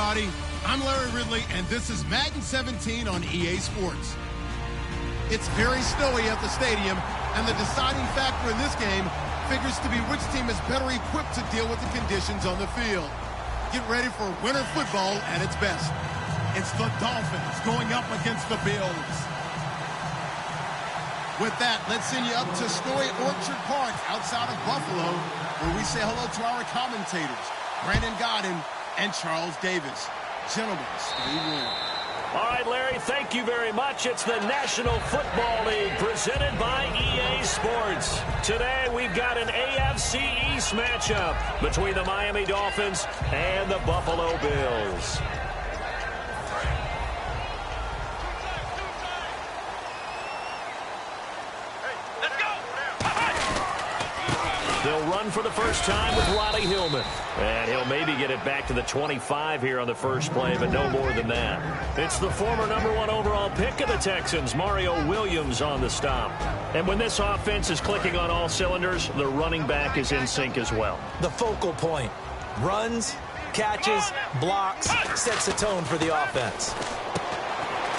everybody. I'm Larry Ridley, and this is Madden 17 on EA Sports. It's very snowy at the stadium, and the deciding factor in this game figures to be which team is better equipped to deal with the conditions on the field. Get ready for winter football at its best. It's the Dolphins going up against the Bills. With that, let's send you up to snowy Orchard Park outside of Buffalo, where we say hello to our commentators, Brandon Godden and Charles Davis. Gentlemen, stay warm. All right, Larry, thank you very much. It's the National Football League presented by EA Sports. Today, we've got an AFC East matchup between the Miami Dolphins and the Buffalo Bills. They'll run for the first time with Riley Hillman. And he'll maybe get it back to the 25 here on the first play, but no more than that. It's the former #1 overall pick of the Texans, Mario Williams, on the stop. And when this offense is clicking on all cylinders, the running back is in sync as well. The focal point. Runs, catches, blocks, sets the tone for the offense.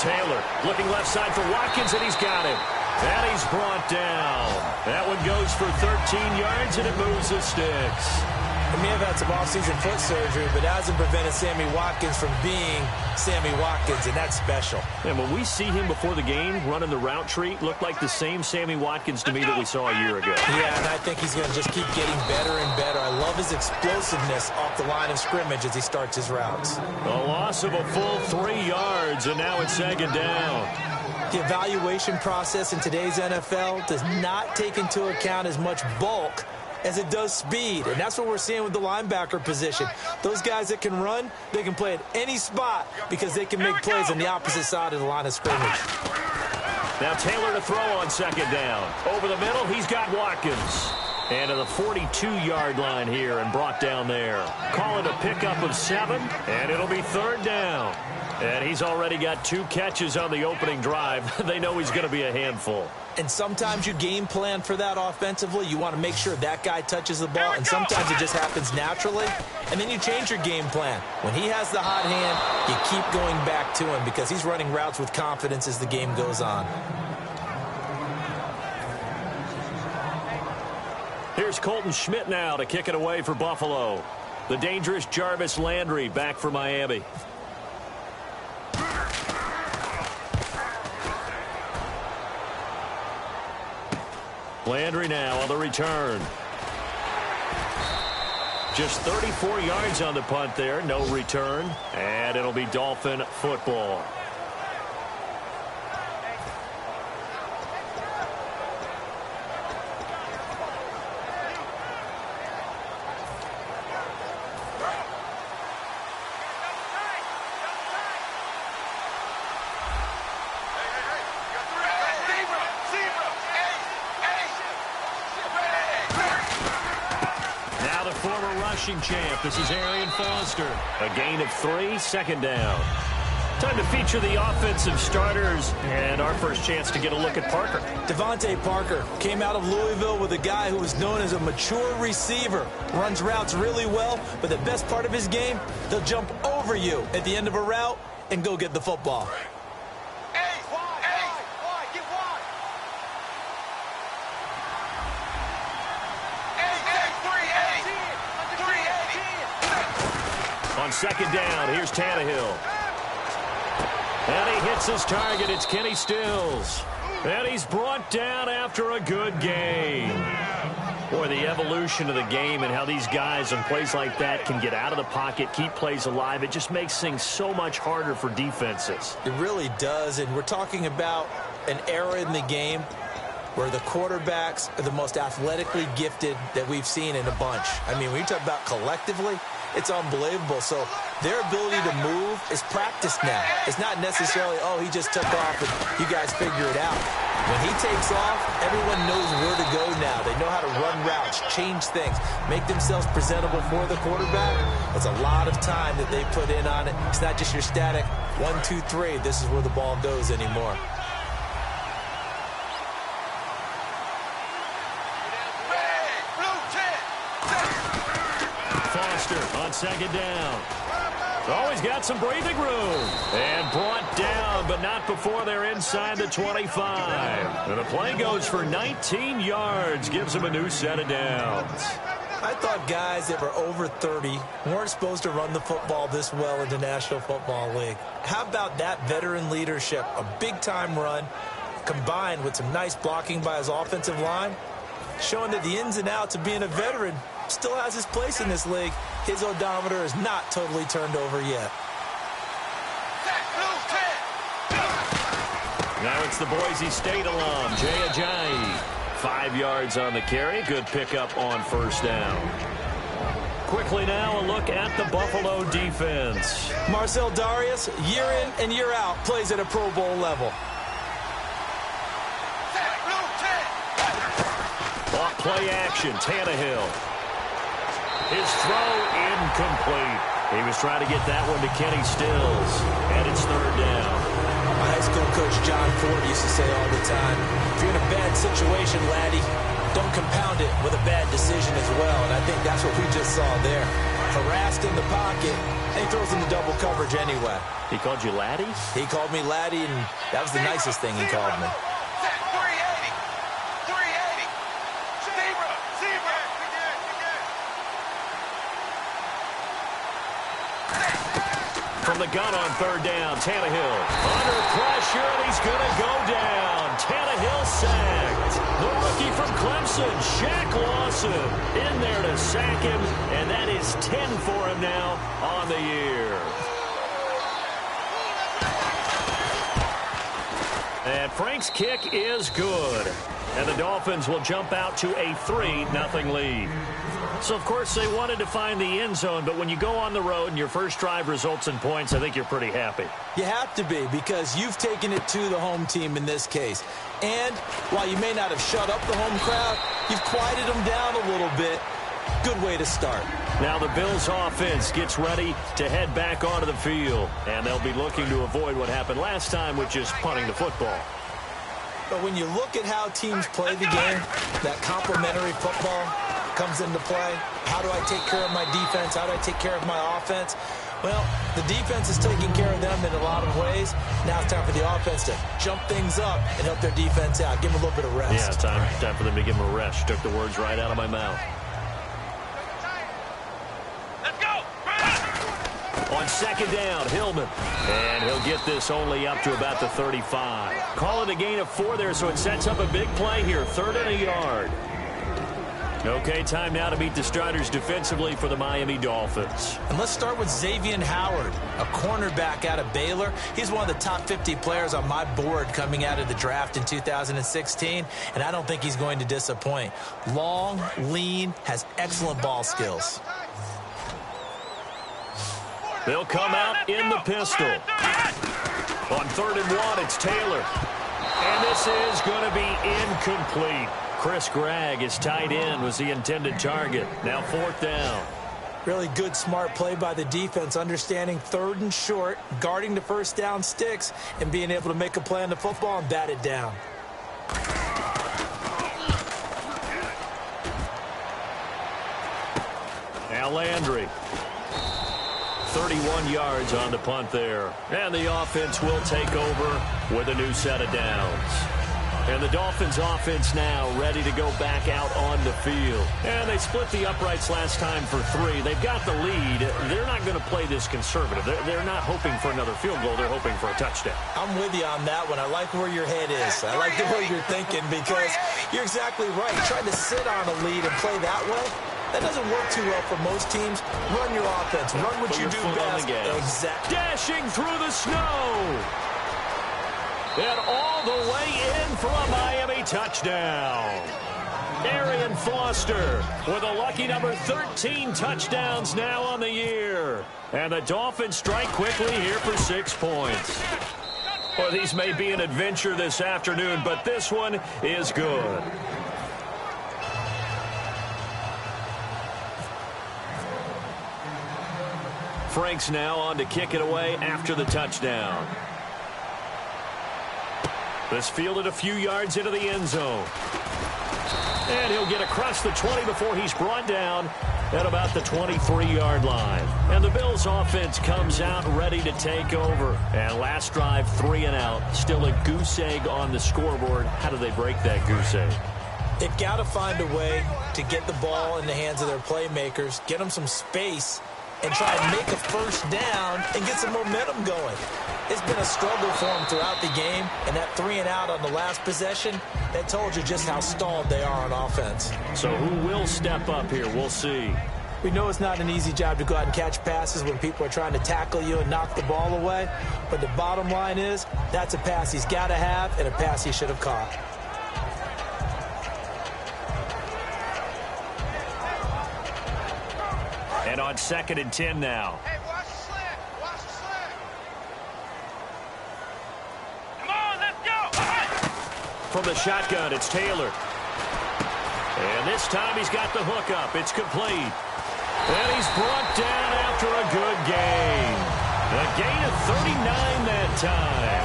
Taylor looking left side for Watkins, and he's got him. And he's brought down. That one goes for 13 yards, and it moves the sticks. He may have had some offseason foot surgery, but that hasn't prevented Sammy Watkins from being Sammy Watkins, and that's special. And when we see him before the game running the route tree, looked like the same Sammy Watkins to me that we saw a year ago. Yeah, and I think he's going to just keep getting better and better. I love his explosiveness off the line of scrimmage as he starts his routes. A loss of a full 3 yards, and now it's second down. The evaluation process in today's NFL does not take into account as much bulk as it does speed, and that's what we're seeing with the linebacker position. Those guys that can run, they can play at any spot because they can make plays on the opposite side of the line of scrimmage. Now Taylor to throw on second down. Over the middle, he's got Watkins. And to the 42-yard line here and brought down there. Call it a pickup of 7, and it'll be third down. And he's already got 2 catches on the opening drive. They know he's going to be a handful. And sometimes you game plan for that offensively. You want to make sure that guy touches the ball, and sometimes it just happens naturally. And then you change your game plan. When he has the hot hand, you keep going back to him because he's running routes with confidence as the game goes on. Here's Colton Schmidt now to kick it away for Buffalo. The dangerous Jarvis Landry back for Miami. Landry now on the return. Just 34 yards on the punt there, no return, and it'll be Dolphin football. Champ. This is Arian Foster. A gain of 3, second down. Time to feature the offensive starters and our first chance to get a look at Parker. Devontae Parker came out of Louisville with a guy who is known as a mature receiver. Runs routes really well, but the best part of his game, they'll jump over you at the end of a route and go get the football. On second down, here's Tannehill. And he hits his target. It's Kenny Stills. And he's brought down after a good game. Boy, the evolution of the game and how these guys on plays like that can get out of the pocket, keep plays alive, it just makes things so much harder for defenses. It really does, and we're talking about an era in the game where the quarterbacks are the most athletically gifted that we've seen in a bunch. I mean, when you talk about collectively, it's unbelievable. So their ability to move is practiced now. It's not necessarily, oh, he just took off and you guys figure it out. When he takes off, everyone knows where to go now. They know how to run routes, change things, make themselves presentable for the quarterback. It's a lot of time that they put in on it. It's not just your static 1, 2, 3. This is where the ball goes anymore. On second down. Oh, he's got some breathing room. And brought down, but not before they're inside the 25. And the play goes for 19 yards. Gives him a new set of downs. I thought guys that were over 30 weren't supposed to run the football this well in the National Football League. How about that veteran leadership? A big-time run combined with some nice blocking by his offensive line, showing that the ins and outs of being a veteran still has his place in this league. His odometer is not totally turned over yet. Now it's the Boise State alum, Jay Ajayi. 5 yards on the carry. Good pickup on first down. Quickly now, a look at the Buffalo defense. Marcel Darius, year in and year out, plays at a Pro Bowl level. Off play action, Tannehill. His throw incomplete. He was trying to get that one to Kenny Stills, and it's third down. My high school coach John Ford used to say all the time, if you're in a bad situation, laddie, don't compound it with a bad decision as well. And I think that's what we just saw there. Harassed in the pocket, and he throws into double coverage anyway. He called you laddie? He called me laddie, and that was the nicest thing he called me. From the gun on third down, Tannehill under pressure, and he's going to go down. Tannehill sacked. The rookie from Clemson, Shaq Lawson, in there to sack him, and that is 10 for him now on the year. And Frank's kick is good. And the Dolphins will jump out to a 3-0 lead. So, of course, they wanted to find the end zone, but when you go on the road and your first drive results in points, I think you're pretty happy. You have to be, because you've taken it to the home team in this case. And while you may not have shut up the home crowd, you've quieted them down a little bit. Good way to start. Now the Bills offense gets ready to head back onto the field, and they'll be looking to avoid what happened last time, which is punting the football. But when you look at how teams play the game, that complementary football comes into play. How do I take care of my defense? How do I take care of my offense? Well, the defense is taking care of them in a lot of ways. Now it's time for the offense to jump things up and help their defense out. Give them a little bit of rest. Yeah, time for them to give them a rest. Took the words right out of my mouth. Let's go! On second down, Hillman. And he'll get this only up to about the 35. Call it a gain of 4 there, so it sets up a big play here. 3rd and a yard. Okay, time now to meet the starters defensively for the Miami Dolphins. And let's start with Xavier Howard, a cornerback out of Baylor. He's one of the top 50 players on my board coming out of the draft in 2016, and I don't think he's going to disappoint. Long, lean, has excellent ball skills. They'll come out in the pistol. On 3rd and 1, it's Taylor. And this is going to be incomplete. Chris Gregg is tight end, was the intended target. Now 4th down. Really good, smart play by the defense, understanding 3rd and short, guarding the first down sticks, and being able to make a play on the football and bat it down. Now Landry. 31 yards on the punt there. And the offense will take over with a new set of downs. And the Dolphins offense now ready to go back out on the field. And they split the uprights last time for 3. They've got the lead. They're not going to play this conservative. They're not hoping for another field goal. They're hoping for a touchdown. I'm with you on that one. I like where your head is. I like the way you're thinking, because you're exactly right. Trying to sit on a lead and play that way, that doesn't work too well for most teams. Run your offense. Run what you do best. Exactly. Dashing through the snow. And all the way in for a Miami touchdown. Arian Foster with a lucky number 13 touchdowns now on the year. And the Dolphins strike quickly here for 6 points. Well, these may be an adventure this afternoon, but this one is good. Frank's now on to kick it away after the touchdown. This fielded a few yards into the end zone. And he'll get across the 20 before he's brought down at about the 23-yard line. And the Bills offense comes out ready to take over. And last drive, 3 and out. Still a goose egg on the scoreboard. How do they break that goose egg? They've got to find a way to get the ball in the hands of their playmakers, get them some space, and try and make a first down and get some momentum going. It's been a struggle for them throughout the game, and that 3 and out on the last possession, that told you just how stalled they are on offense. So who will step up here? We'll see. We know it's not an easy job to go out and catch passes when people are trying to tackle you and knock the ball away, but the bottom line is that's a pass he's got to have and a pass he should have caught. And on 2nd and 10 now. Hey, watch the slant. Watch the slant. Come on, let's go. From the shotgun, it's Taylor. And this time he's got the hook up. It's complete. And he's brought down after a good gain. A gain of 39 that time.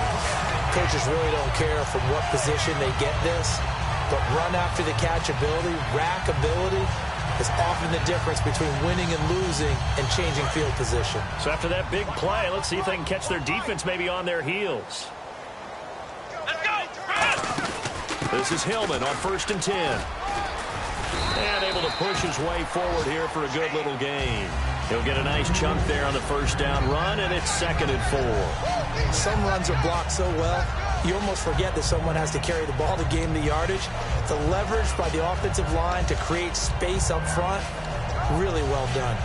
Coaches really don't care from what position they get this, but run after the catch ability, rack ability, is often the difference between winning and losing and changing field position. So after that big play, let's see if they can catch their defense maybe on their heels. Let's go. This is Hillman on 1st and 10. And able to push his way forward here for a good little gain. He'll get a nice chunk there on the first down run, and it's 2nd and 4. Some runs are blocked so well, you almost forget that someone has to carry the ball to gain the yardage. The leverage by the offensive line to create space up front, really well done.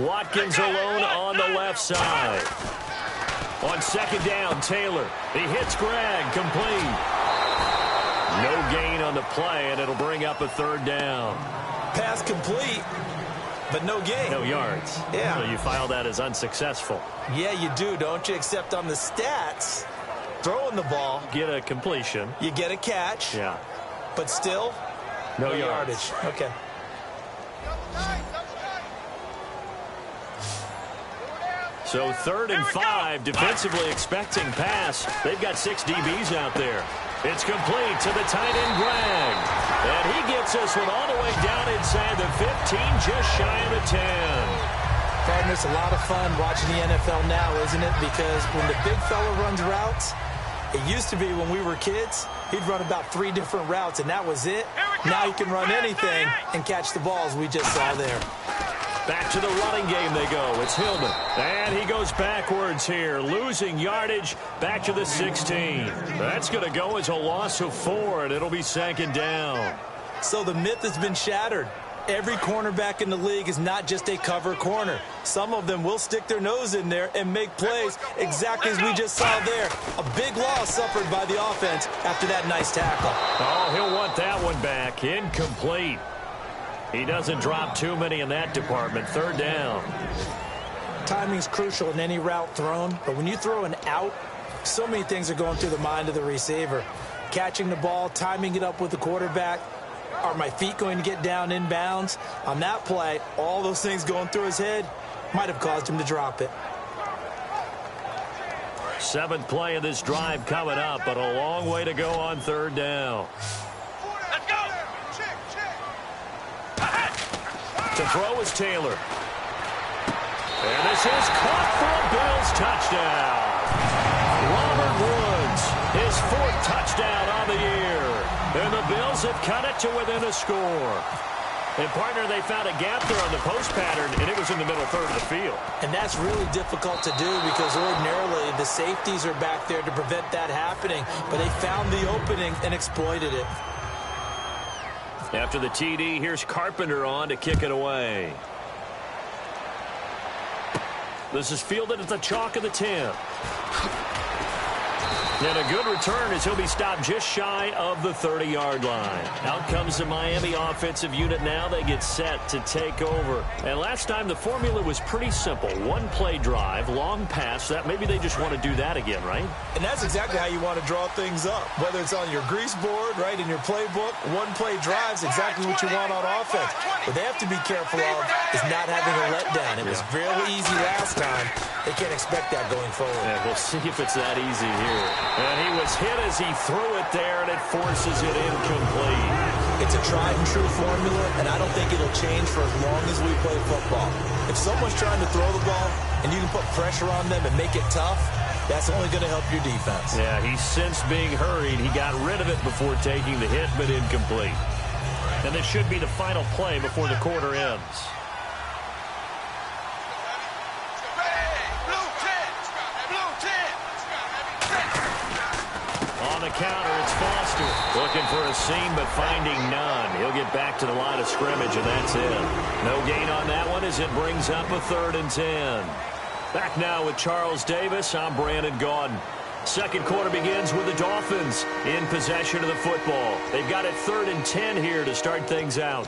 Watkins alone on the left side. On 2nd down, Taylor. He hits Greg, complete. No gain on the play, and it'll bring up a 3rd down. Pass complete, but no gain. No yards. Yeah. So you file that as unsuccessful. Yeah, you do, don't you? Except on the stats, throwing the ball, Get a completion. you get a catch, Yeah. but still, No yardage. Okay. So 3rd and 5, defensively expecting pass. They've got 6 DBs out there. It's complete to the tight end, Greg. And he gets this one all the way down inside the 15, just shy of the 10. Partner, it's a lot of fun watching the NFL now, isn't it? Because when the big fella runs routes, it used to be when we were kids, he'd run about 3 different routes, and that was it. Now he can run anything and catch the balls we just saw there. Back to the running game they go. It's Hillman. And he goes backwards here, losing yardage back to the 16. That's going to go as a loss of 4, and it'll be 2nd down. So the myth has been shattered. Every cornerback in the league is not just a cover corner. Some of them will stick their nose in there and make plays exactly as we just saw there. A big loss suffered by the offense after that nice tackle. Oh, he'll want that one back. Incomplete. He doesn't drop too many in that department. 3rd down. Timing's crucial in any route thrown, but when you throw an out, so many things are going through the mind of the receiver. Catching the ball, timing it up with the quarterback. Are my feet going to get down inbounds? On that play, all those things going through his head might have caused him to drop it. 7th play of this drive coming up, but a long way to go on 3rd down. Let's go. To throw is Taylor. And this is caught for a Bills touchdown. Robert Woods, his 4th touchdown on the year. And the Bills have cut it to within a score. And, partner, they found a gap there on the post pattern, and it was in the middle 3rd of the field. And that's really difficult to do because ordinarily the safeties are back there to prevent that happening. But they found the opening and exploited it. After the TD, here's Carpenter on to kick it away. This is fielded at the chalk of the 10. And a good return as he'll be stopped just shy of the 30-yard line. Out comes the Miami offensive unit now. They get set to take over. And last time the formula was pretty simple. 1-play drive, long pass. That maybe they just want to do that again, right? And that's exactly how you want to draw things up. Whether it's on your grease board, right, in your playbook, 1-play drive is exactly what you want on offense. What they have to be careful of is not having a letdown. It was really easy last time. They can't expect that going forward. Yeah, we'll see if it's that easy here. And he was hit as he threw it there, and it forces it incomplete. It's a tried-and-true formula, and I don't think it'll change for as long as we play football. If someone's trying to throw the ball and you can put pressure on them and make it tough, that's only going to help your defense. Yeah, he sensed being hurried. He got rid of it before taking the hit, but incomplete. And this should be the final play before the quarter ends. On the counter, it's Foster. Looking for a seam, but finding none. He'll get back to the line of scrimmage, and that's it. No gain on that one as it brings up a 3rd and 10. Back now with Charles Davis. I'm Brandon Gaudin. Second quarter begins with the Dolphins in possession of the football. They've got it 3rd and 10 here to start things out.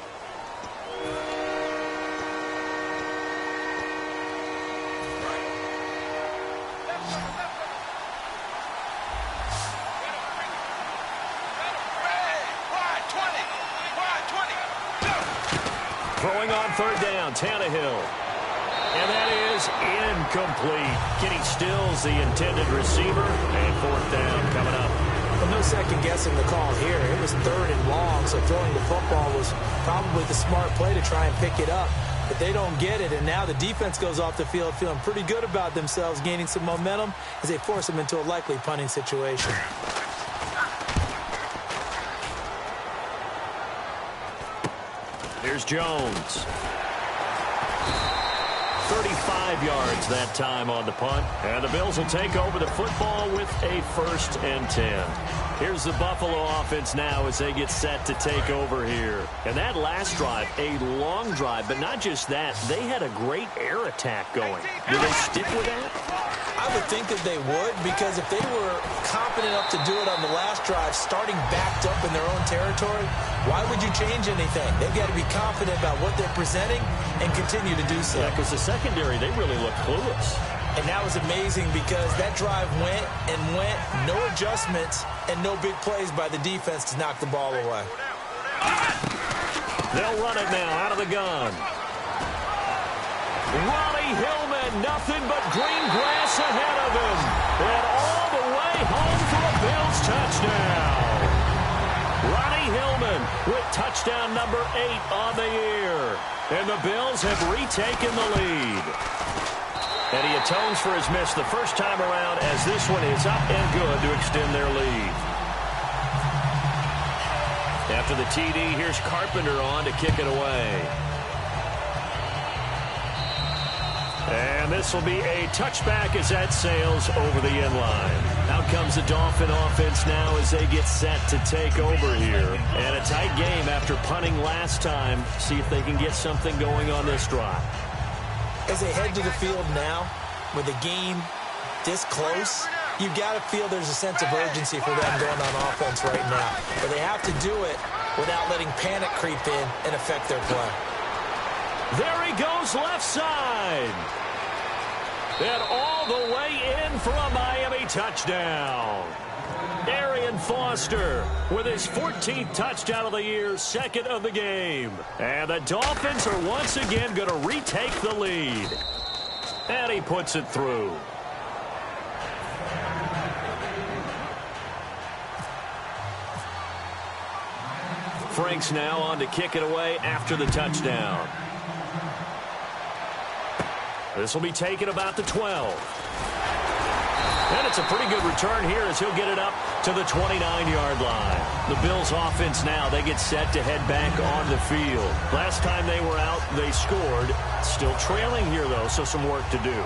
Throwing on 3rd down, Tannehill. And that is incomplete. Kenny Stills, the intended receiver, and 4th down coming up. Well, no second-guessing the call here. It was 3rd and long, so throwing the football was probably the smart play to try and pick it up. But they don't get it, and now the defense goes off the field feeling pretty good about themselves, gaining some momentum as they force them into a likely punting situation. Here's Jones. 35 yards that time on the punt. And the Bills will take over the football with a 1st and 10. Here's the Buffalo offense now as they get set to take over here. And that last drive, a long drive, but not just that. They had a great air attack going. Do they stick with that? I would think that they would, because if they were confident enough to do it on the last drive, starting backed up in their own territory, why would you change anything? They've got to be confident about what they're presenting and continue to do so. Yeah, because the secondary, they really look clueless. And that was amazing because that drive went and went, no adjustments, and no big plays by the defense to knock the ball away. They'll run it now out of the gun. Ronnie Hillman, nothing but green grass ahead of him. And all the way home for a Bills touchdown. Ronnie Hillman with touchdown number 8 on the year. And the Bills have retaken the lead. And he atones for his miss the first time around as this one is up and good to extend their lead. After the TD, here's Carpenter on to kick it away. And this will be a touchback as that sails over the end line. Out comes the Dolphin offense now as they get set to take over here. And a tight game after punting last time. See if they can get something going on this drive. As they head to the field now, with the game this close, you've got to feel there's a sense of urgency for them going on offense right now. But they have to do it without letting panic creep in and affect their play. There he goes left side. And all the way in for a Miami touchdown. Arian Foster with his 14th touchdown of the year, 2nd of the game. And the Dolphins are once again going to retake the lead. And he puts it through. Franks now on to kick it away after the touchdown. This will be taken about the 12. And it's a pretty good return here as he'll get it up to the 29-yard line. The Bills offense now, they get set to head back on the field. Last time they were out, they scored. Still trailing here, though, so some work to do.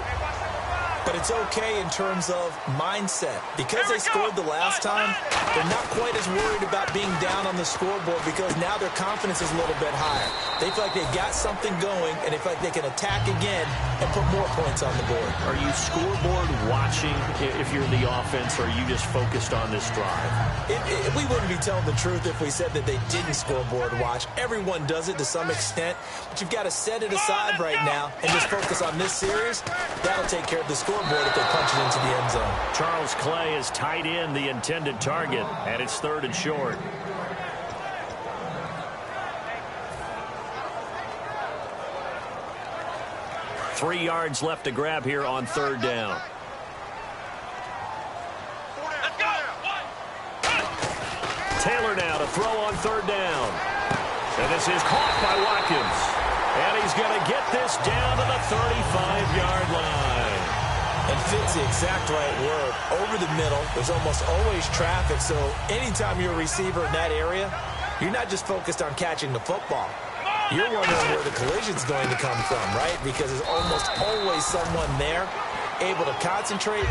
But it's okay in terms of mindset. Because they scored the last time, they're not quite as worried about being down on the scoreboard because now their confidence is a little bit higher. They feel like they've got something going, and they feel like they can attack again and put more points on the board. Are you scoreboard watching if you're the offense, or are you just focused on this drive? We wouldn't be telling the truth if we said that they didn't scoreboard watch. Everyone does it to some extent, but you've got to set it aside right now and just focus on this series. That'll take care of the scoreboard if they punch it into the end zone. Charles Clay is tight in the intended target, and it's 3rd and short. Three yards left to grab here on 3rd down. Let's go! Taylor now to throw on third down. And this is caught by Watkins. And he's going to get this down to the 35-yard line. And fits the exact right word. Over the middle, there's almost always traffic, so anytime you're a receiver in that area, you're not just focused on catching the football. You're wondering where the collision's going to come from, right? Because there's almost always someone there able to concentrate,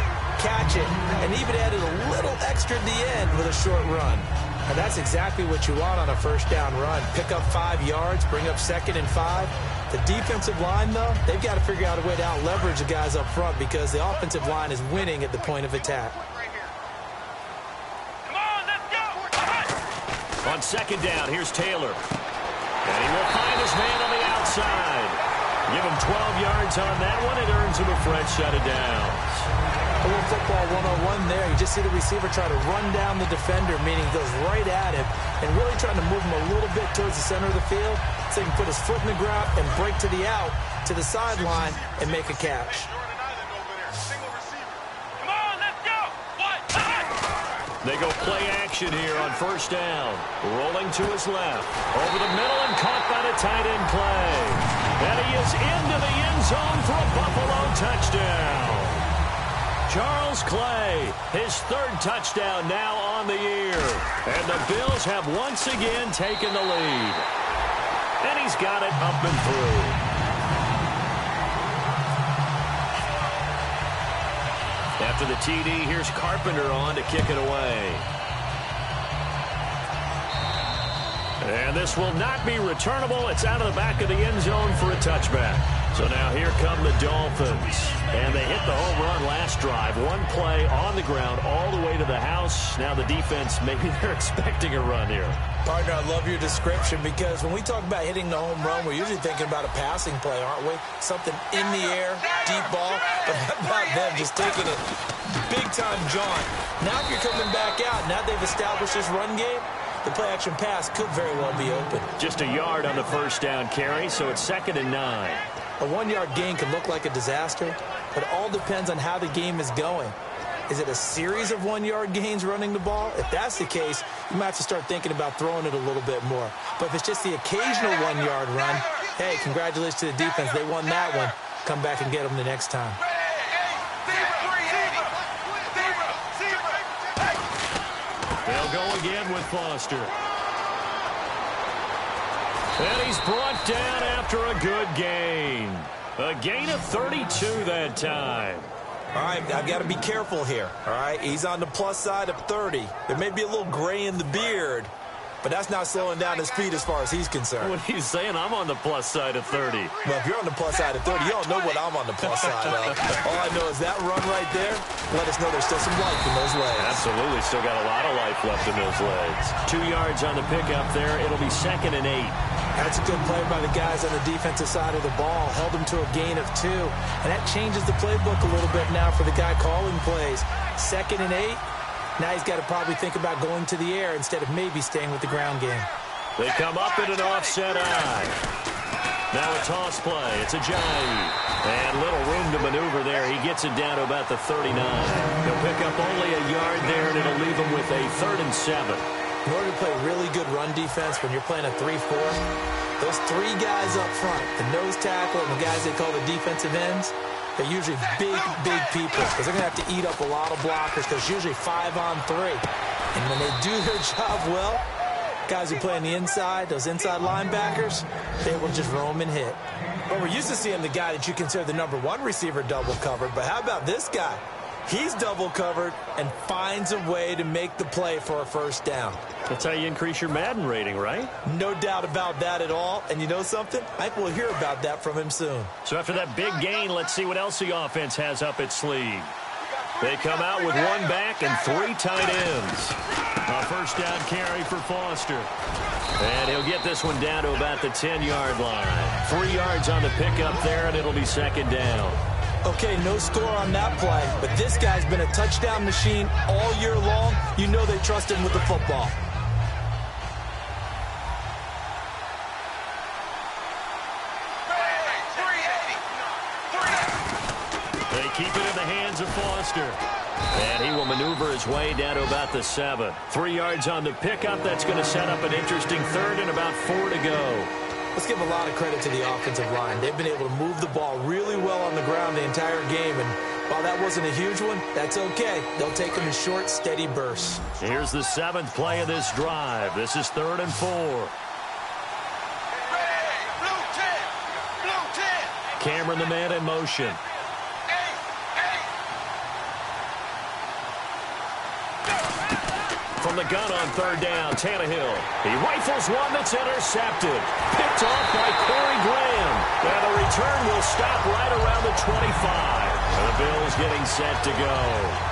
catch it, and even added a little extra at the end with a short run. And that's exactly what you want on a first down run. Pick up 5 yards, bring up 2nd and 5. The defensive line, though, they've got to figure out a way to out-leverage the guys up front because the offensive line is winning at the point of attack. Come on, let's go. On second down, here's Taylor. And he will find his man on the outside. Give him 12 yards on that one. It earns him a fresh set of downs. A little football 101 there. You just see the receiver try to run down the defender, meaning he goes right at him and really trying to move him a little bit towards the center of the field so he can put his foot in the ground and break to the out, to the sideline, and make a catch. Come on, let's go. What? They go play action here on first down. Rolling to his left. Over the middle and caught by the tight end play. And he is into the end zone for a Buffalo touchdown. Charles Clay, his 3rd touchdown now on the year. And the Bills have once again taken the lead. And he's got it up and through. After the TD, here's Carpenter on to kick it away. And this will not be returnable. It's out of the back of the end zone for a touchback. So now here come the Dolphins. And they hit the home run last drive. One play on the ground all the way to the house. Now the defense, maybe they're expecting a run here. Partner, I love your description because when we talk about hitting the home run, we're usually thinking about a passing play, aren't we? Something in the air, deep ball. But how about them just taking it big-time jaunt? Now if you're coming back out, now they've established this run game, the play-action pass could very well be open. Just a yard on the first down carry, so it's 2nd and 9. A 1-yard gain can look like a disaster, but it all depends on how the game is going. Is it a series of 1-yard gains running the ball? If that's the case, you might have to start thinking about throwing it a little bit more. But if it's just the occasional 1-yard run, hey, congratulations to the defense. They won that one. Come back and get them the next time. They'll go again with Foster. And he's brought down after a good gain. A gain of 32 that time. All right, I've got to be careful here, all right? He's on the plus side of 30. There may be a little gray in the beard, but that's not slowing down his feet as far as he's concerned. What he's saying, I'm on the plus side of 30. Well, if you're on the plus side of 30, you don't know what I'm on the plus side of. All I know is that run right there, let us know there's still some life in those legs. Absolutely, still got a lot of life left in those legs. 2 yards on the pickup there. It'll be 2nd and 8. That's a good play by the guys on the defensive side of the ball. Held them to a gain of 2. And that changes the playbook a little bit now for the guy calling plays. 2nd and 8. Now he's got to probably think about going to the air instead of maybe staying with the ground game. They come up in an offset eye. Now a toss play. It's a giant. And little room to maneuver there. He gets it down to about the 39. He'll pick up only a yard there, and it'll leave him with a 3rd and 7. In order to play really good run defense when you're playing a 3-4, those 3 guys up front, the nose tackle and the guys they call the defensive ends, they're usually big people because they're going to have to eat up a lot of blockers because usually 5 on 3. And when they do their job well, guys who play on the inside, those inside linebackers, they will just roam and hit. Well, we're used to seeing the guy that you consider the number 1 receiver double covered, but how about this guy? He's double covered and finds a way to make the play for a first down. That's how you increase your Madden rating, right? No doubt about that at all. And you know something? I think we'll hear about that from him soon. So after that big gain, let's see what else the offense has up its sleeve. They come out with 1 back and 3 tight ends. A first down carry for Foster. And he'll get this one down to about the 10-yard line. 3 yards on the pickup there, and it'll be 2nd down. Okay, no score on that play, but this guy's been a touchdown machine all year long. You know they trust him with the football. They keep it in the hands of Foster. And he will maneuver his way down to about the 7. 3 yards on the pickup. That's going to set up an interesting third and about 4 to go. Let's give a lot of credit to the offensive line. They've been able to move the ball really well on the ground the entire game. And while that wasn't a huge one, that's okay. They'll take them in short, steady bursts. Here's the 7th play of this drive. This is 3rd and 4. Cameron, the man in motion. From the gun on 3rd down, Tannehill. He rifles one that's intercepted. Picked off by Corey Graham. And the return will stop right around the 25. And the Bills getting set to go.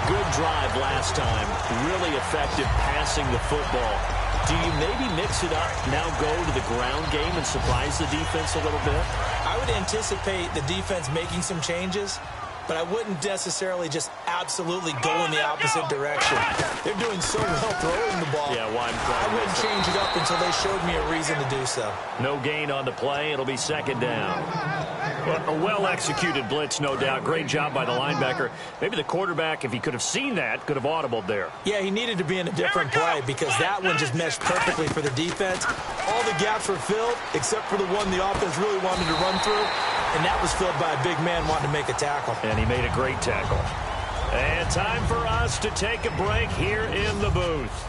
Good drive last time. Really effective passing the football. Do you maybe mix it up, now go to the ground game and surprise the defense a little bit? I would anticipate the defense making some changes, but I wouldn't necessarily just absolutely go in the opposite direction. They're doing so well throwing the ball. Yeah, well, I wouldn't change it up until they showed me a reason to do so. No gain on the play. It'll be 2nd down. A well-executed blitz, no doubt. Great job by the linebacker. Maybe the quarterback, if he could have seen that, could have audibled there. Yeah, he needed to be in a different play because that one just meshed perfectly for the defense. All the gaps were filled except for the one the offense really wanted to run through, and that was filled by a big man wanting to make a tackle. And he made a great tackle. And time for us to take a break here in the booth.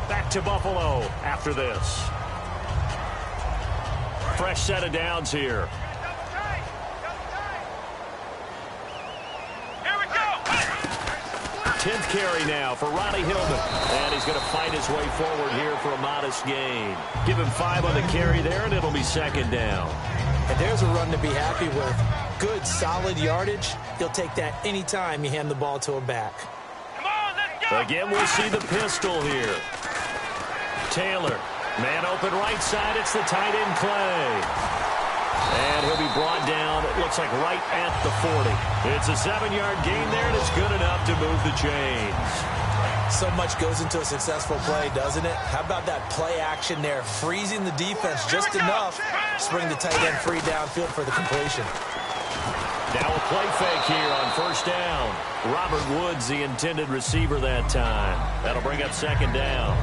Back to Buffalo after this. Fresh set of downs here. 10th carry now for Ronnie Hillman. And he's going to fight his way forward here for a modest gain. Give him 5 on the carry there, and it'll be 2nd down. And there's a run to be happy with. Good, solid yardage. He'll take that anytime you hand the ball to a back. Come on, let's go. Again, we'll see the pistol here. Taylor, man open right side. It's the tight end, Clay. And he'll be brought down, it looks like right at the 40. It's a 7-yard gain there, and it's good enough to move the chains. So much goes into a successful play, doesn't it? How about that play action there, freezing the defense just enough to bring the tight end free downfield for the completion. Now a play fake here on 1st down. Robert Woods, the intended receiver that time. That'll bring up 2nd down.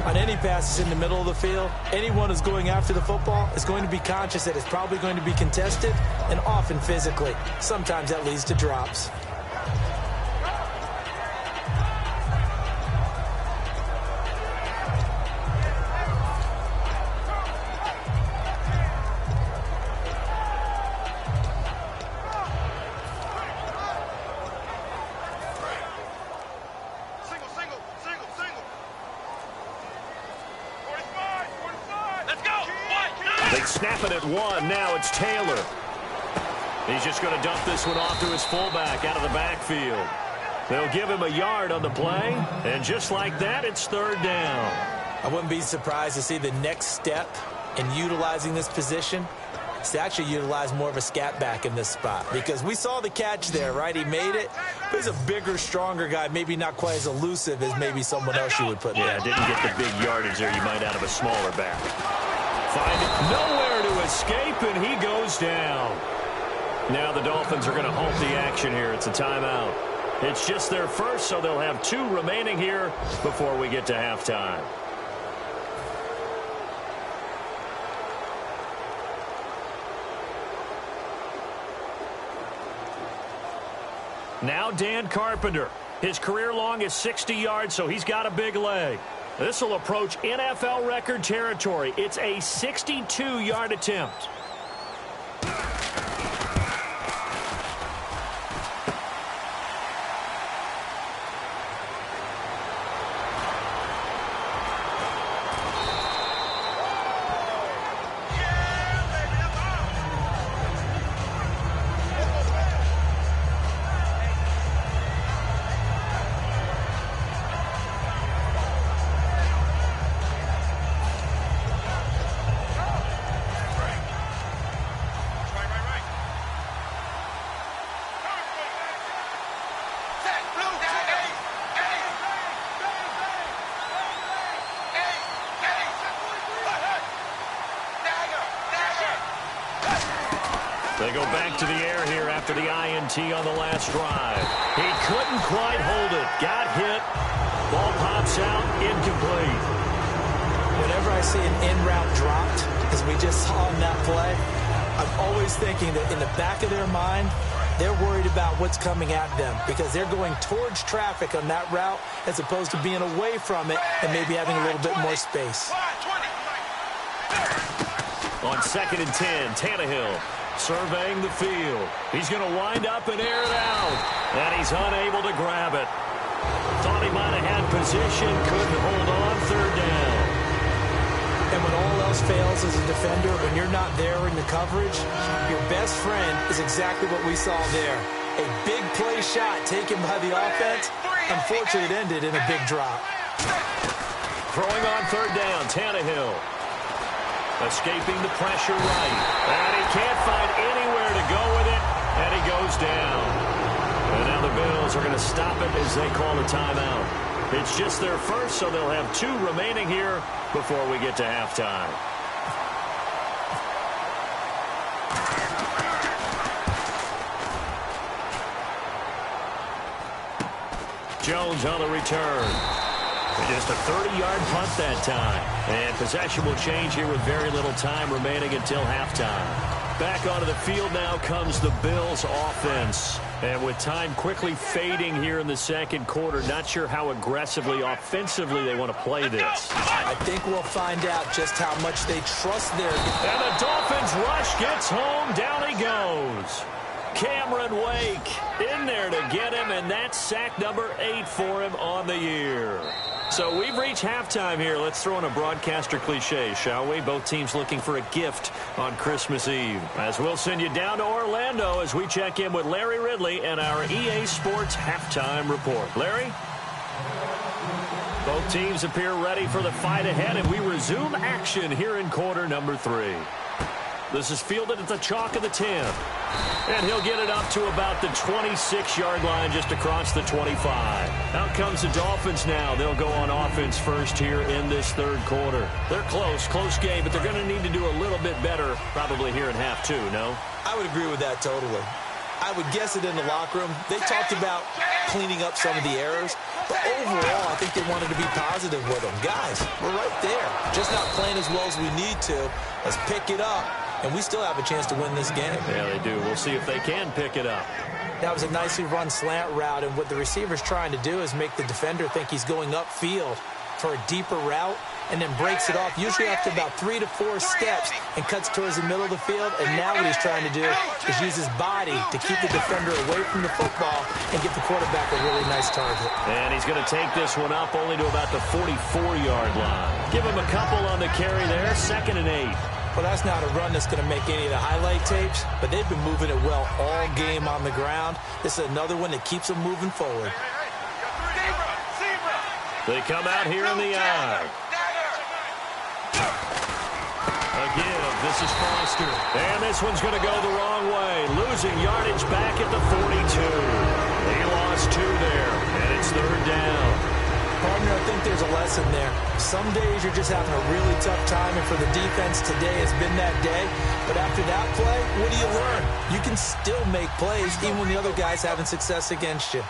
On any passes in the middle of the field, anyone who's going after the football is going to be conscious that it's probably going to be contested and often physically. Sometimes that leads to drops. Snap it at 1. Now it's Taylor. He's just going to dump this one off to his fullback out of the backfield. They'll give him a yard on the play, and just like that, it's 3rd down. I wouldn't be surprised to see the next step in utilizing this position is to actually utilize more of a scat back in this spot, because we saw the catch there, right? He made it. But he's a bigger, stronger guy, maybe not quite as elusive as maybe someone else you would put there. Yeah, didn't get the big yardage there you might out of a smaller back. Find it nowhere to escape, and he goes down. Now the Dolphins are going to halt the action here. It's a timeout. It's just their first, so they'll have 2 remaining here before we get to halftime. Now Dan Carpenter. His career long is 60 yards, so he's got a big leg. This will approach NFL record territory. It's a 62-yard attempt. They go back to the air here after the INT on the last drive. He couldn't quite hold it. Got hit. Ball pops out. Incomplete. Whenever I see an in-route dropped, as we just saw in that play, I'm always thinking that in the back of their mind, they're worried about what's coming at them because they're going towards traffic on that route as opposed to being away from it and maybe having a little bit more space. On 2nd and 10, Tannehill surveying the field. He's going to wind up and air it out, and he's unable to grab it. Thought he might have had position, couldn't hold on, 3rd down. And when all else fails as a defender, when you're not there in the coverage, your best friend is exactly what we saw there. A big play shot taken by the offense. Unfortunately, it ended in a big drop. Throwing on 3rd down, Tannehill. Escaping the pressure right. And he can't find anywhere to go with it, and he goes down. And now the Bills are going to stop it as they call a timeout. It's just their first, so they'll have 2 remaining here before we get to halftime. Jones on the return. Just a 30-yard punt that time. And possession will change here with very little time remaining until halftime. Back onto the field now comes the Bills offense. And with time quickly fading here in the 2nd quarter, not sure how aggressively, offensively they want to play this. I think we'll find out just how much they trust their defense. And the Dolphins rush gets home. Down he goes. Cameron Wake in there to get him, and that's sack number 8 for him on the year. So we've reached halftime here. Let's throw in a broadcaster cliche, shall we? Both teams looking for a gift on Christmas Eve. As we'll send you down to Orlando as we check in with Larry Ridley and our EA Sports Halftime Report. Larry? Both teams appear ready for the fight ahead, and we resume action here in quarter number 3. This is fielded at the chalk of the 10. And he'll get it up to about the 26-yard line just across the 25. Out comes the Dolphins now. They'll go on offense first here in this 3rd quarter. They're close game, but they're going to need to do a little bit better probably here in half 2, no? I would agree with that totally. I would guess it in the locker room. They talked about cleaning up some of the errors, but overall, I think they wanted to be positive with them. Guys, we're right there. Just not playing as well as we need to. Let's pick it up. And we still have a chance to win this game. Yeah, they do. We'll see if they can pick it up. That was a nicely run slant route, and what the receiver's trying to do is make the defender think he's going upfield for a deeper route and then breaks it off, usually after about 3 to 4 steps, and cuts towards the middle of the field. And now what he's trying to do is use his body to keep the defender away from the football and give the quarterback a really nice target. And he's going to take this one up only to about the 44-yard line. Give him a couple on the carry there, 2nd and 8. Well, that's not a run that's going to make any of the highlight tapes, but they've been moving it well all game on the ground. This is another one that keeps them moving forward. They come out here in the eye. Again, this is Foster. And this one's going to go the wrong way. Losing yardage back at the 42. He lost 2 there, and it's 3rd down. Partner, I think there's a lesson there. Some days you're just having a really tough time, and for the defense, today has been that day. But after that play, what do you learn? You can still make plays even when the other guy's having success against you.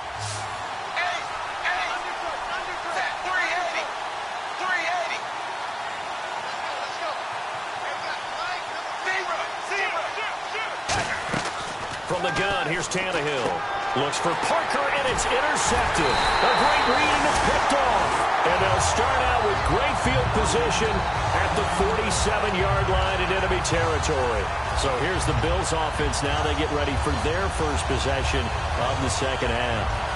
From the gun, here's Tannehill. Looks for Parker, and it's intercepted. A great read, and it's picked off. And they'll start out with great field position at the 47-yard line in enemy territory. So here's the Bills offense now. They get ready for their first possession of the 2nd half.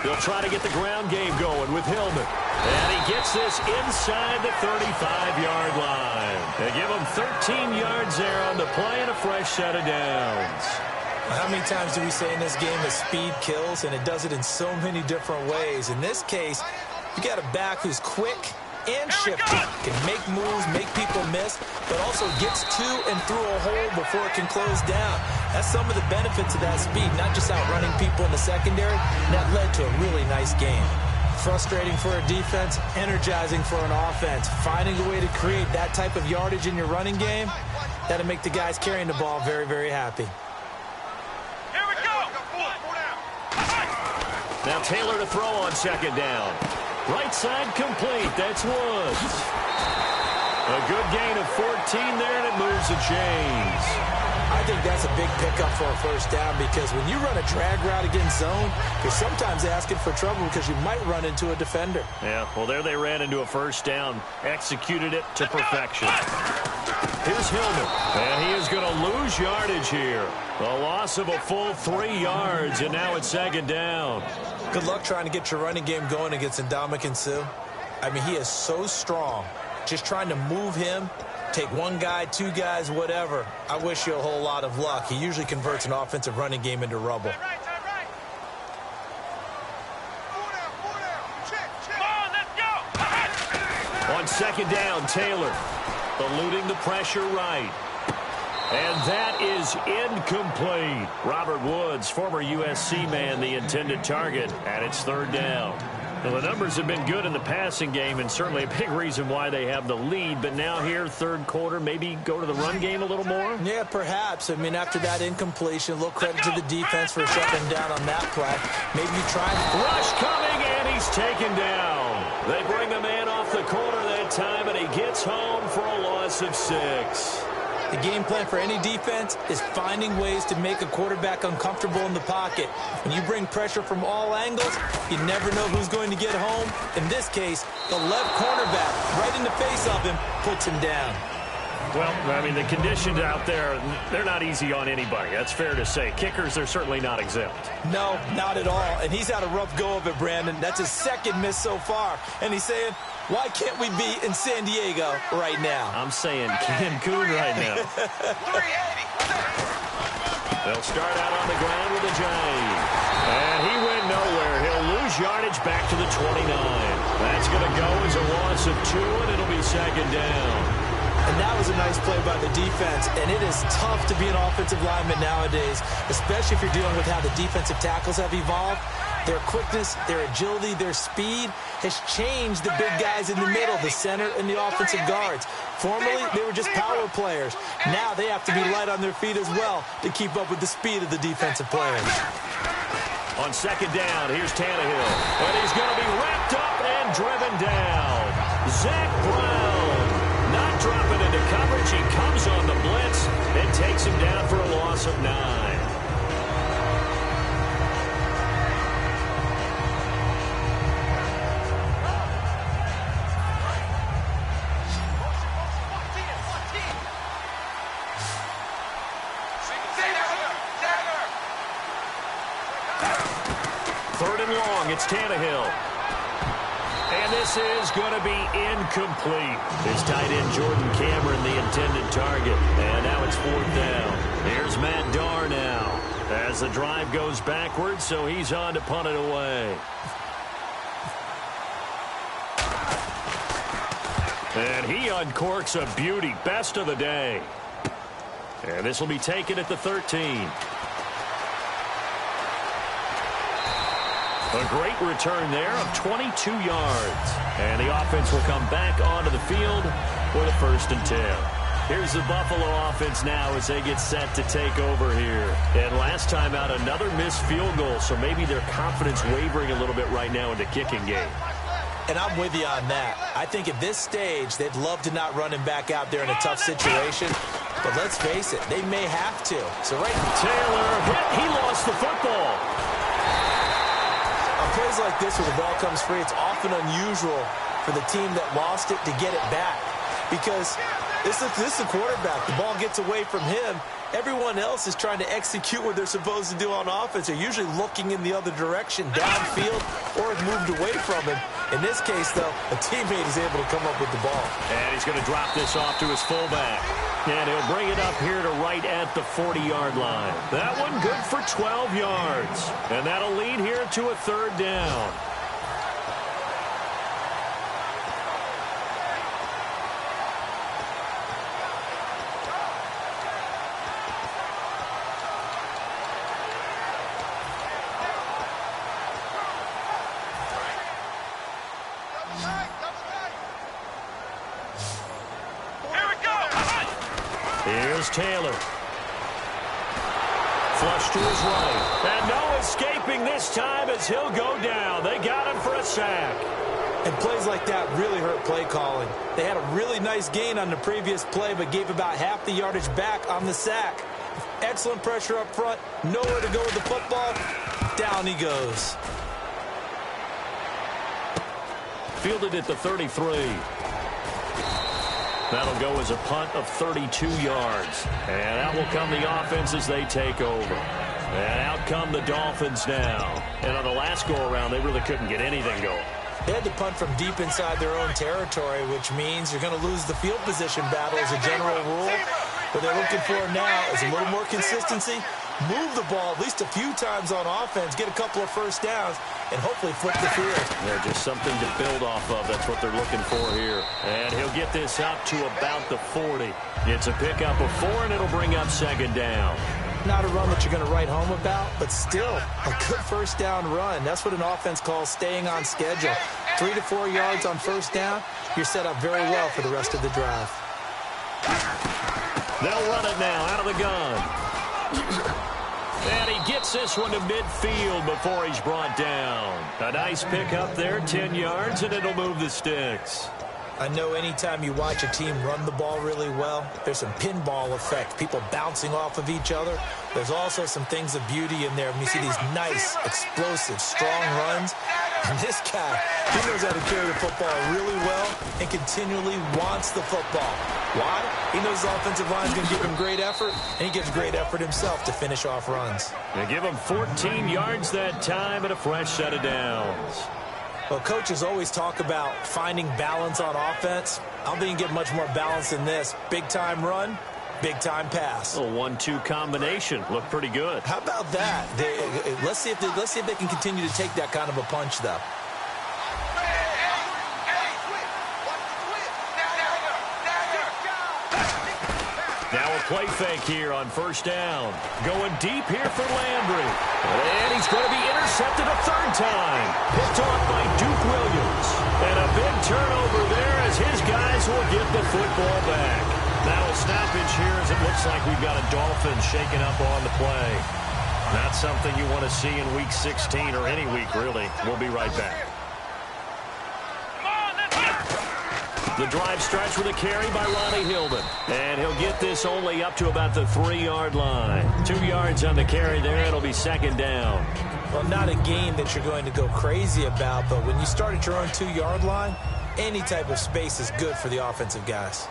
They'll try to get the ground game going with Hillman. And he gets this inside the 35-yard line. They give him 13 yards there on the play and a fresh set of downs. How many times do we say in this game that speed kills, and it does it in so many different ways? In this case, you got a back who's quick, and shifty, can make moves, make people miss, but also gets to and through a hole before it can close down. That's some of the benefits of that speed, not just outrunning people in the secondary. And that led to a really nice game. Frustrating for a defense, energizing for an offense. Finding a way to create that type of yardage in your running game, that'll make the guys carrying the ball very, very happy. Here we go. Now Taylor to throw on second down. Right side complete. That's Woods. A good gain of 14 there, and it moves the chains. I think that's a big pickup for a first down because when you run a drag route against zone, you're sometimes asking for trouble because you might run into a defender. Yeah, well, there they ran into a first down. Executed it to perfection. Here's Hillman, and he is going to lose yardage here. A loss of a full 3 yards, and now it's second down. Good luck trying to get your running game going against Ndamukong Suh. I mean, he is so strong. Just trying to move him, take one guy, 2 guys, whatever. I wish you a whole lot of luck. He usually converts an offensive running game into rubble. On second down, Taylor eluding the pressure right. And that is incomplete. Robert Woods, former USC man, the intended target, and it's third down. Well, the numbers have been good in the passing game, and certainly a big reason why they have the lead. But now here, third quarter, maybe go to the run game a little more? Yeah, perhaps. I mean, after that incompletion, a little credit to the defense for shutting down on that play. Maybe you try. Rush coming, and he's taken down. They bring a man off the corner that time, and he gets home for a loss of 6. The game plan for any defense is finding ways to make a quarterback uncomfortable in the pocket. When you bring pressure from all angles, you never know who's going to get home. In this case, the left cornerback, right in the face of him, puts him down. Well, I mean, the conditions out there, they're not easy on anybody. That's fair to say. Kickers, they're certainly not exempt. No, not at all. And he's had a rough go of it, Brandon. That's his second miss so far. And he's saying, why can't we be in San Diego right now? I'm saying Cancun right now. They'll start out on the ground with a giant. And he went nowhere. He'll lose yardage back to the 29. That's going to go as a loss of 2, and it'll be second down. And that was a nice play by the defense. And it is tough to be an offensive lineman nowadays, especially if you're dealing with how the defensive tackles have evolved. Their quickness, their agility, their speed has changed the big guys in the middle, the center, and the offensive guards. Formerly, they were just power players. Now they have to be light on their feet as well to keep up with the speed of the defensive players. On second down, here's Tannehill. And he's going to be wrapped up and driven down. Zach Brown not dropping into coverage. He comes on the blitz and takes him down for a loss of 9. Third and long, it's Tannehill. And this is going to be incomplete. His tight end, Jordan Cameron, the intended target. And now it's fourth down. Here's Matt Darr now as the drive goes backwards, so he's on to punt it away. And he uncorks a beauty. Best of the day. And this will be taken at the 13. A great return there of 22 yards. And the offense will come back onto the field for the 1st and 10. Here's the Buffalo offense now as they get set to take over here. And last time out, another missed field goal, so maybe their confidence wavering a little bit right now in the kicking game. And I'm with you on that. I think at this stage, they'd love to not run him back out there in a tough situation. But let's face it, they may have to. So right now, Taylor hit. He lost the football. On plays like this where the ball comes free, it's often unusual for the team that lost it to get it back. Because this is the quarterback. The ball gets away from him. Everyone else is trying to execute what they're supposed to do on offense. They're usually looking in the other direction, downfield, or have moved away from him. In this case, though, a teammate is able to come up with the ball. And he's going to drop this off to his fullback. And he'll bring it up here to right at the 40-yard line. That one good for 12 yards. And that'll lead here to a third down. Here's Taylor. Flush to his right. And no escaping this time as he'll go down. They got him for a sack. And plays like that really hurt play calling. They had a really nice gain on the previous play, but gave about half the yardage back on the sack. Excellent pressure up front. Nowhere to go with the football. Down he goes. Fielded at the 33. That'll go as a punt of 32 yards. And out will come the offense as they take over. And out come the Dolphins now. And on the last go-around, they really couldn't get anything going. They had to punt from deep inside their own territory, which means you're going to lose the field position battle as a general rule. What they're looking for now is a little more consistency, move the ball at least a few times on offense, get a couple of first downs, and hopefully flip the field. Yeah, just something to build off of. That's what they're looking for here. And he'll get this up to about the 40. It's a pickup of 4, and it'll bring up second down. Not a run that you're going to write home about, but still a good first down run. That's what an offense calls staying on schedule. 3 to 4 yards on first down, you're set up very well for the rest of the drive. They'll run it now out of the gun. And he gets this one to midfield before he's brought down. A nice pickup there, 10 yards, and it'll move the sticks. I know anytime you watch a team run the ball really well, there's some pinball effect, people bouncing off of each other. There's also some things of beauty in there when you see these nice, explosive, strong runs. And this guy, he knows how to carry the football really well and continually wants the football. Why? He knows the offensive line is going to give him great effort, and he gives great effort himself to finish off runs. They give him 14 yards that time and a fresh set of downs. Well, coaches always talk about finding balance on offense. I don't think you can get much more balance than this. Big-time run, big-time pass. A 1-2 combination. Looked pretty good. How about that? Let's see if they can continue to take that kind of a punch, though. Now a play fake here on first down. Going deep here for Landry. And he's going to be intercepted a third time. Picked off by Duke Williams. And a big turnover there as his guys will get the football back. Now a stoppage here as it looks like we've got a Dolphins shaking up on the play. Not something you want to see in Week 16 or any week, really. We'll be right back. The drive starts with a carry by Ronnie Hillman. And he'll get this only up to about the 3-yard line. 2 yards on the carry there. It'll be second down. Well, not a game that you're going to go crazy about, but when you start at your own 2-yard line, any type of space is good for the offensive guys.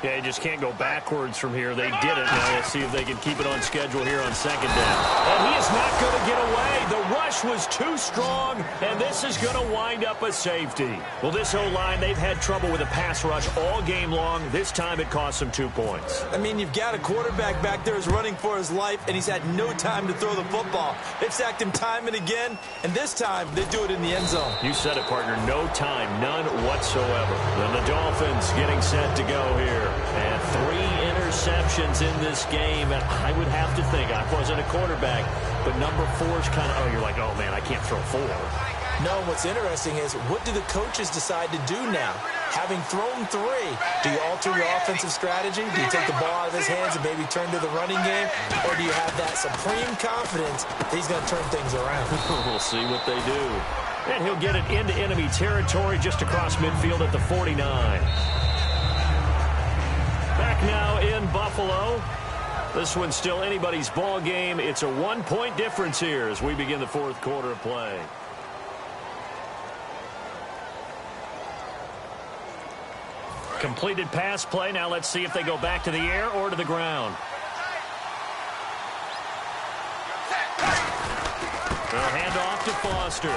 Yeah, you just can't go backwards from here. They did it. Now let's see if they can keep it on schedule here on second down. And he is not going to get away. The rush was too strong, and this is going to wind up a safety. Well, this O-line, they've had trouble with a pass rush all game long. This time it cost them 2 points. I mean, you've got a quarterback back there who's running for his life, and he's had no time to throw the football. They've sacked him time and again, and this time they do it in the end zone. You said it, partner. No time, none whatsoever. And the Dolphins getting set to go here. And 3 interceptions in this game. And I would have to think, I wasn't a quarterback, but number 4 is kind of, oh, you're like, oh, man, I can't throw 4. No, what's interesting is what do the coaches decide to do now? Having thrown 3, do you alter your offensive strategy? Do you take the ball out of his hands and maybe turn to the running game? Or do you have that supreme confidence that he's going to turn things around? We'll see what they do. And he'll get it into enemy territory just across midfield at the 49. Back now in Buffalo. This one's still anybody's ball game. It's a 1-point difference here as we begin the 4th quarter of play. Completed pass play. Now let's see if they go back to the air or to the ground. They'll hand off to Foster.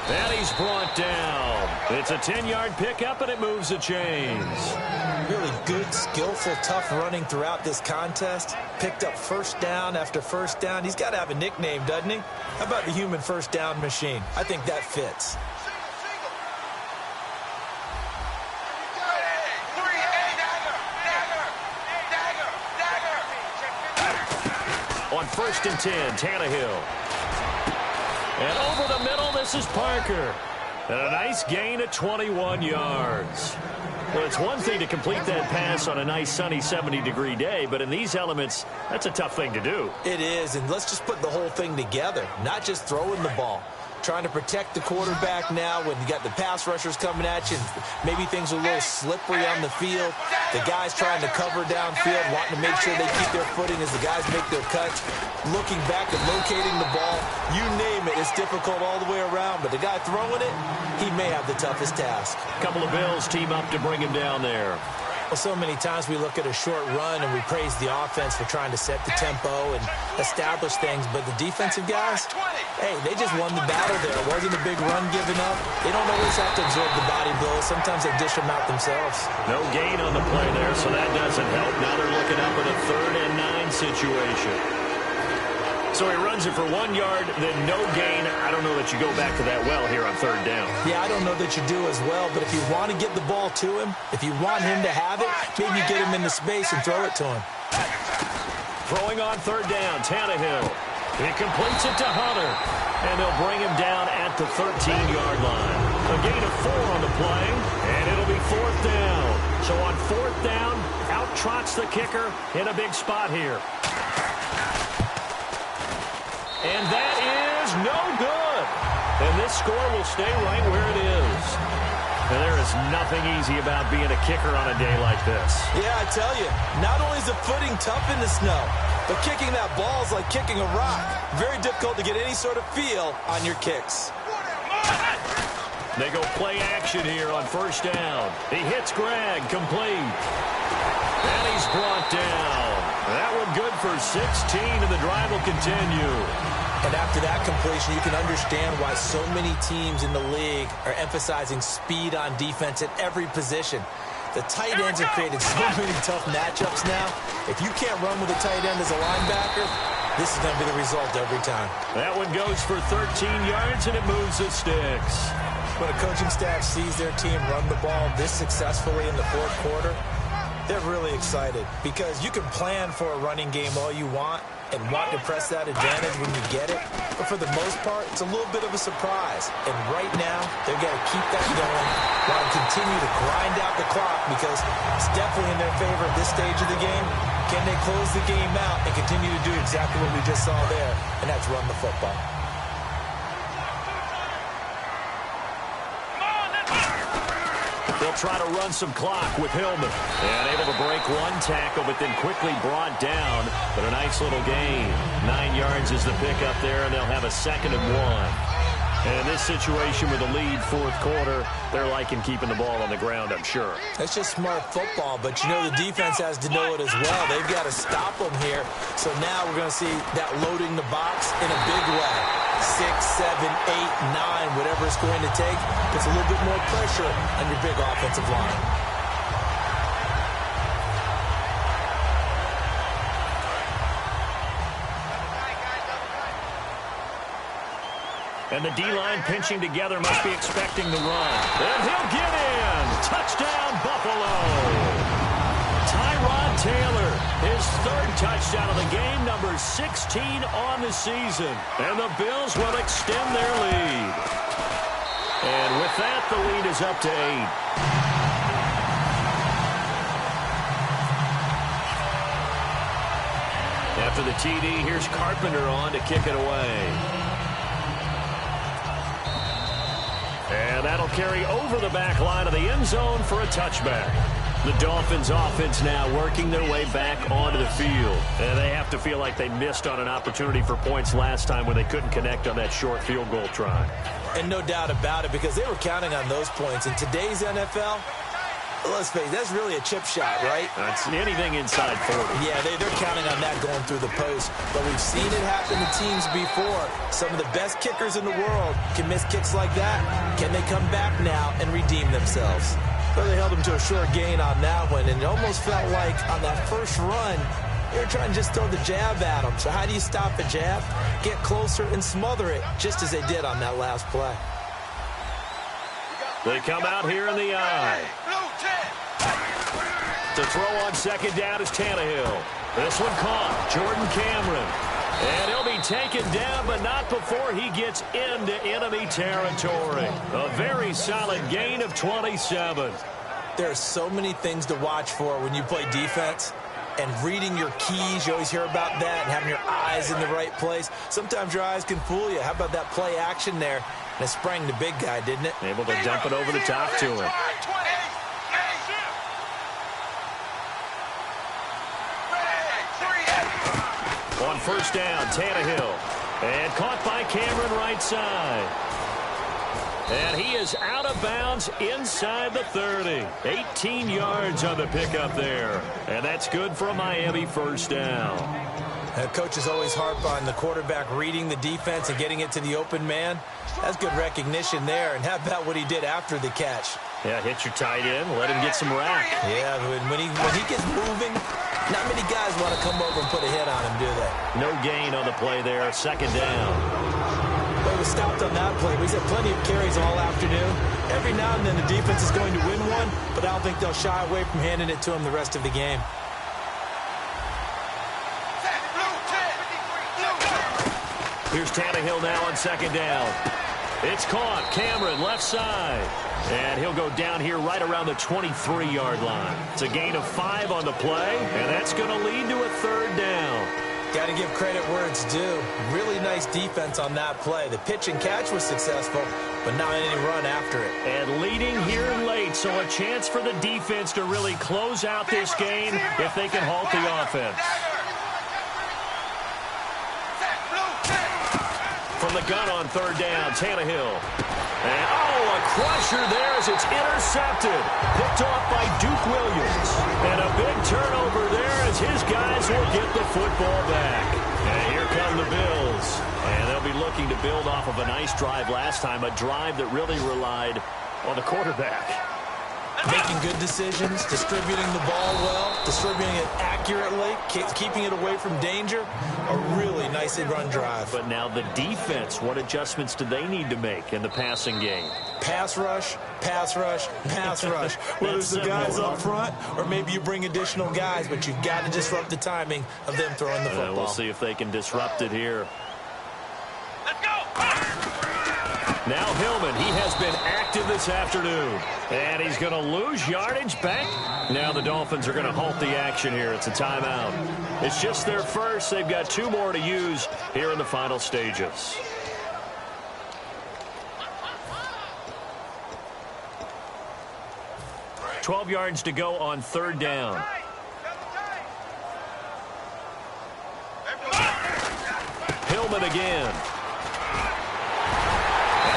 And he's brought down. It's a 10-yard pickup, and it moves the chains. Really good, skillful, tough running throughout this contest. Picked up first down after first down. He's got to have a nickname, doesn't he? How about the human first down machine? I think that fits. On 1st and 10, Tannehill. And over the middle, this is Parker. And a nice gain of 21 yards. Well, it's one thing to complete that pass on a nice sunny 70-degree day, but in these elements, that's a tough thing to do. It is, and let's just put the whole thing together, not just throwing the ball. Trying to protect the quarterback now when you got the pass rushers coming at you. Maybe things are a little slippery on the field. The guys trying to cover downfield, wanting to make sure they keep their footing as the guys make their cuts. Looking back and locating the ball, you name it, it's difficult all the way around. But the guy throwing it, he may have the toughest task. A couple of Bills team up to bring him down there. Well, so many times we look at a short run and we praise the offense for trying to set the tempo and establish things, but the defensive guys, hey, they just won the battle there. It wasn't a big run given up. They don't always have to absorb the body blows. Sometimes they dish them out themselves. No gain on the play there, so that doesn't help. Now they're looking up at a 3rd and 9 situation. So he runs it for 1 yard, then no gain. I don't know that you go back to that well here on 3rd down. Yeah, I don't know that you do as well, but if you want to get the ball to him, if you want him to have it, maybe get him into space and throw it to him. Throwing on 3rd down, Tannehill. He completes it to Hunter, and they'll bring him down at the 13-yard line. A gain of 4 on the play, and it'll be 4th down. So on 4th down, out trots the kicker in a big spot here. And that is no good. And this score will stay right where it is. And there is nothing easy about being a kicker on a day like this. Yeah, I tell you, not only is the footing tough in the snow, but kicking that ball is like kicking a rock. Very difficult to get any sort of feel on your kicks. They go play action here on 1st down. He hits Greg, complete. And he's brought down. That one good for 16, and the drive will continue. And after that completion, you can understand why so many teams in the league are emphasizing speed on defense at every position. The tight ends have created so many tough matchups now. If you can't run with a tight end as a linebacker, this is going to be the result every time. That one goes for 13 yards, and it moves the sticks. When a coaching staff sees their team run the ball this successfully in the 4th quarter, they're really excited because you can plan for a running game all you want and want to press that advantage when you get it. But for the most part, it's a little bit of a surprise. And right now, they're going to keep that going, want to continue to grind out the clock because it's definitely in their favor at this stage of the game. Can they close the game out and continue to do exactly what we just saw there, and that's run the football. They'll try to run some clock with Hillman. And able to break 1 tackle, but then quickly brought down. But a nice little gain. 9 yards is the pickup there, and they'll have a 2nd and 1. And in this situation with a lead 4th quarter, they're liking keeping the ball on the ground, I'm sure. That's just smart football, but you know the defense has to know it as well. They've got to stop them here. So now we're going to see that loading the box in a big way. 6, 7, 8, 9, whatever it's going to take, puts a little bit more pressure on your big offensive line. And the D-line pinching together must be expecting the run. And he'll get in. Touchdown, Buffalo. Tyrod Taylor, his 3rd touchdown of the game, number 16 on the season. And the Bills will extend their lead. And with that, the lead is up to 8. After the TD, here's Carpenter on to kick it away. And that'll carry over the back line of the end zone for a touchback. The Dolphins offense now working their way back onto the field. And they have to feel like they missed on an opportunity for points last time when they couldn't connect on that short field goal try. And no doubt about it, because they were counting on those points. In today's NFL, let's face it, that's really a chip shot, right? That's anything inside 40. Yeah, they're counting on that going through the post. But we've seen it happen to teams before. Some of the best kickers in the world can miss kicks like that. Can they come back now and redeem themselves? Well, they held them to a short gain on that one, and it almost felt like on that first run, they were trying to just throw the jab at them. So how do you stop a jab? Get closer and smother it, just as they did on that last play. They come out here in the eye. To throw on 2nd down is Tannehill. This one caught. Jordan Cameron. And he'll be taken down, but not before he gets into enemy territory. A very solid gain of 27. There are so many things to watch for when you play defense. And reading your keys, you always hear about that, and having your eyes in the right place. Sometimes your eyes can fool you. How about that play action there? And it sprang the big guy, didn't it? Able to dump it over the top to him. On first down, Tannehill. And caught by Cameron right side. And he is out of bounds inside the 30. 18 yards on the pickup there. And that's good for a Miami first down. Coaches always harp on the quarterback reading the defense and getting it to the open man. That's good recognition there. And how about what he did after the catch? Yeah, hit your tight end, let him get some rack. Yeah, when he gets moving, not many guys want to come over and put a hit on him, do they? No gain on the play there, second down. Well, he was stopped on that play. He's had plenty of carries all afternoon. Every now and then the defense is going to win one, but I don't think they'll shy away from handing it to him the rest of the game. Here's Tannehill now on second down. It's caught. Cameron left side. And he'll go down here right around the 23-yard line. It's a gain of 5 on the play, and that's going to lead to a third down. Got to give credit where it's due. Really nice defense on that play. The pitch and catch was successful, but not any run after it. And leading here late, so a chance for the defense to really close out this game if they can halt the offense. From the gun on third down, Tannehill. And, a crusher there as it's intercepted. Picked off by Duke Williams. And a big turnover there as his guys will get the football back. And here come the Bills. And they'll be looking to build off of a nice drive last time, a drive that really relied on the quarterback. Making good decisions, distributing the ball well, distributing it accurately, keeping it away from danger. A really nicely run drive. But now the defense, what adjustments do they need to make in the passing game? Pass rush, pass rush, pass rush. Whether it's the guys up front or maybe you bring additional guys, but you've got to disrupt the timing of them throwing the football. We'll see if they can disrupt it here. Now Hillman, he has been active this afternoon. And he's going to lose yardage back. Now the Dolphins are going to halt the action here. It's a timeout. It's just their first. They've got 2 more to use here in the final stages. $12 yards to go on third down. Hillman again.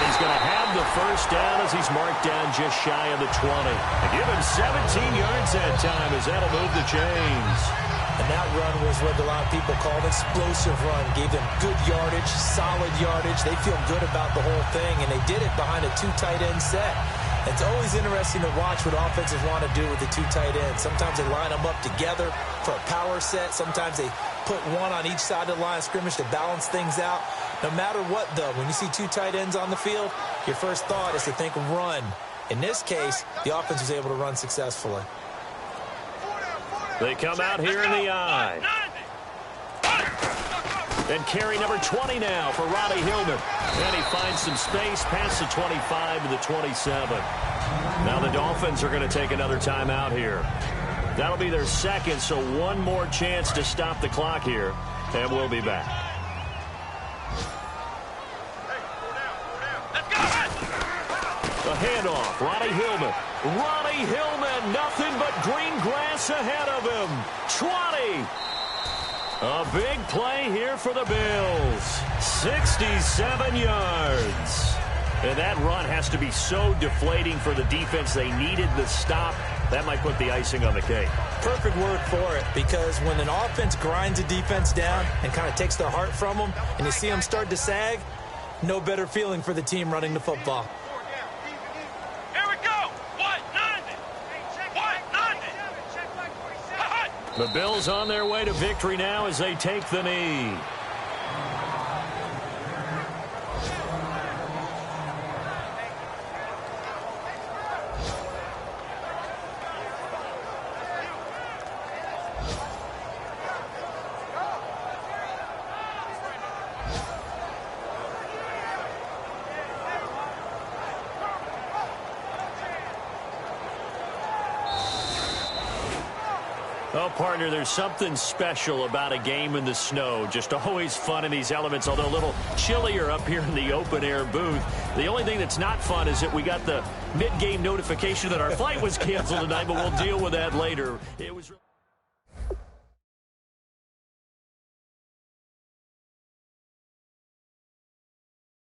He's going to have the first down as he's marked down just shy of the 20. And give him 17 yards that time as that'll move the chains. And that run was what a lot of people call an explosive run. Gave them good yardage, solid yardage. They feel good about the whole thing, and they did it behind a 2 tight end set. It's always interesting to watch what offenses want to do with the 2 tight ends. Sometimes they line them up together for a power set. Sometimes they put one on each side of the line of scrimmage to balance things out. No matter what, though, when you see 2 tight ends on the field, your first thought is to think run. In this case, the offense was able to run successfully. They come out here in the eye. And carry number 20 now for Ronnie Hillman. And he finds some space past the 25 to the 27. Now the Dolphins are going to take another timeout here. That'll be their second, so one more chance to stop the clock here. And we'll be back. A handoff, Ronnie Hillman. Ronnie Hillman, nothing but green grass ahead of him. 20. A big play here for the Bills. 67 yards. And that run has to be so deflating for the defense. They needed the stop. That might put the icing on the cake. Perfect word for it, because when an offense grinds a defense down and kind of takes their heart from them, and you see them start to sag, no better feeling for the team running the football. The Bills on their way to victory now as they take the knee. Oh, partner, there's something special about a game in the snow. Just always fun in these elements, although a little chillier up here in the open-air booth. The only thing that's not fun is that we got the mid-game notification that our flight was canceled tonight, but we'll deal with that later. It was